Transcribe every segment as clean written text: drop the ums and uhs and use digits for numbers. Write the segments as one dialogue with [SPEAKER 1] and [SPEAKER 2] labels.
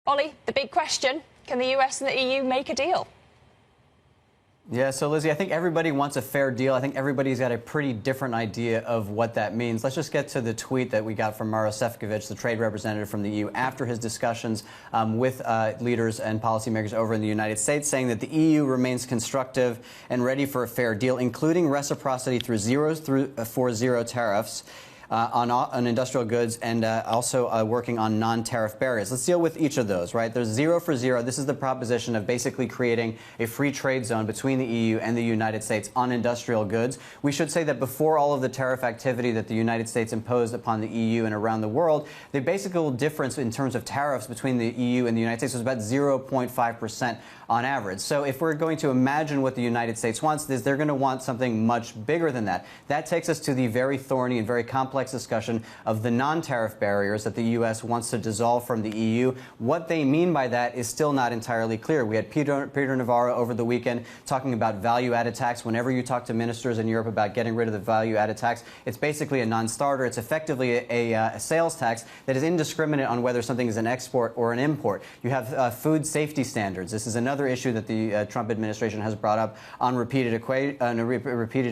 [SPEAKER 1] Ollie, the big question, can the US and the EU make a deal?
[SPEAKER 2] Yeah, so Lizzie, I think everybody wants a fair deal. I think everybody's got a pretty different idea of what that means. Let's just get to the tweet that we got from Maros Sefcovic, the trade representative from the EU, after his discussions with leaders and policymakers over in the United States, saying that the EU remains constructive and ready for a fair deal, including reciprocity through zero tariffs. On industrial goods and also working on non-tariff barriers. Let's deal with each of those, right? There's zero for zero. This is the proposition of basically creating a free trade zone between the EU and the United States on industrial goods. We should say that before all of the tariff activity that the United States imposed upon the EU and around the world, the basic difference in terms of tariffs between the EU and the United States was about 0.5% on average. So if we're going to imagine what the United States wants, they're going to want something much bigger than that. That takes us to the very thorny and very complex discussion of the non-tariff barriers that the U.S. wants to dissolve from the EU. What they mean by that is still not entirely clear. We had Peter Navarro over the weekend talking about value-added tax. Whenever you talk to ministers in Europe about getting rid of the value-added tax, it's basically a non-starter. It's effectively a sales tax that is indiscriminate on whether something is an export or an import. You have food safety standards. This is another issue that the Trump administration has brought up on repeated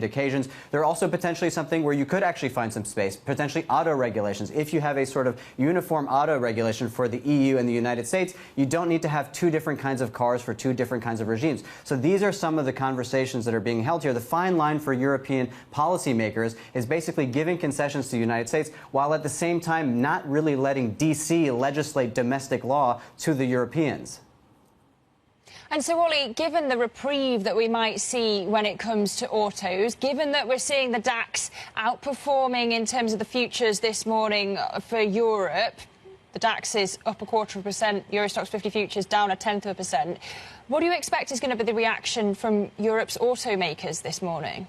[SPEAKER 2] occasions. They're also potentially something where you could actually find some space, potentially auto regulations. If you have a sort of uniform auto regulation for the EU and the United States, you don't need to have two different kinds of cars for two different kinds of regimes. So these are some of the conversations that are being held here. The fine line for European policymakers is basically giving concessions to the United States while at the same time not really letting D.C. legislate domestic law to the Europeans.
[SPEAKER 1] And so, Ollie, given the reprieve that we might see when it comes to autos, given that we're seeing the DAX outperforming in terms of the futures this morning for Europe, the DAX is up 0.25%, Euro Stoxx 50 futures down 0.1%. What do you expect is going to be the reaction from Europe's automakers this morning?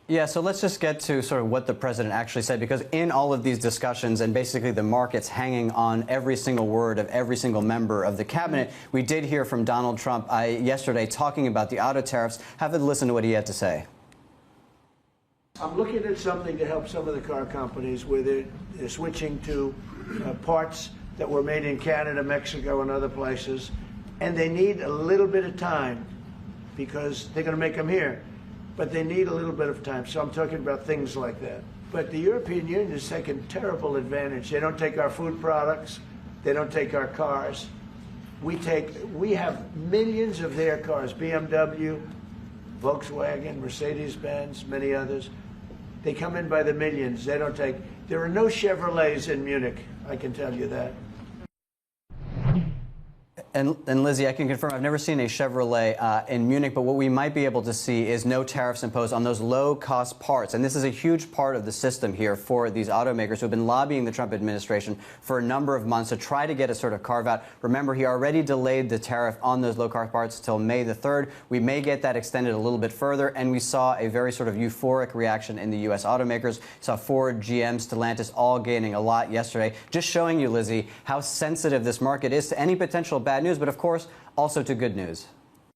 [SPEAKER 2] Yeah, so let's just get to sort of what the president actually said, because in all of these discussions and basically the markets hanging on every single word of every single member of the cabinet, we did hear from Donald Trump yesterday talking about the auto tariffs. Have a listen to what he had to say.
[SPEAKER 3] I'm looking at something to help some of the car companies where they're switching to parts that were made in Canada, Mexico, and other places, and they need a little bit of time because they're going to make them here. But they need a little bit of time. So I'm talking about things like that. But the European Union is taking terrible advantage. They don't take our food products. They don't take our cars. We have millions of their cars, BMW, Volkswagen, Mercedes-Benz, many others. They come in by the millions. They don't take, there are no Chevrolets in Munich, I can tell you that.
[SPEAKER 2] And Lizzie, I can confirm I've never seen a Chevrolet in Munich, but what we might be able to see is no tariffs imposed on those low-cost parts. And this is a huge part of the system here for these automakers who have been lobbying the Trump administration for a number of months to try to get a sort of carve-out. Remember, he already delayed the tariff on those low-cost parts until May the 3rd. We may get that extended a little bit further, and we saw a very sort of euphoric reaction in the U.S. automakers. Saw Ford, GM, Stellantis all gaining a lot yesterday, just showing you, Lizzie, how sensitive this market is to any potential bad news, but of course, also to good news.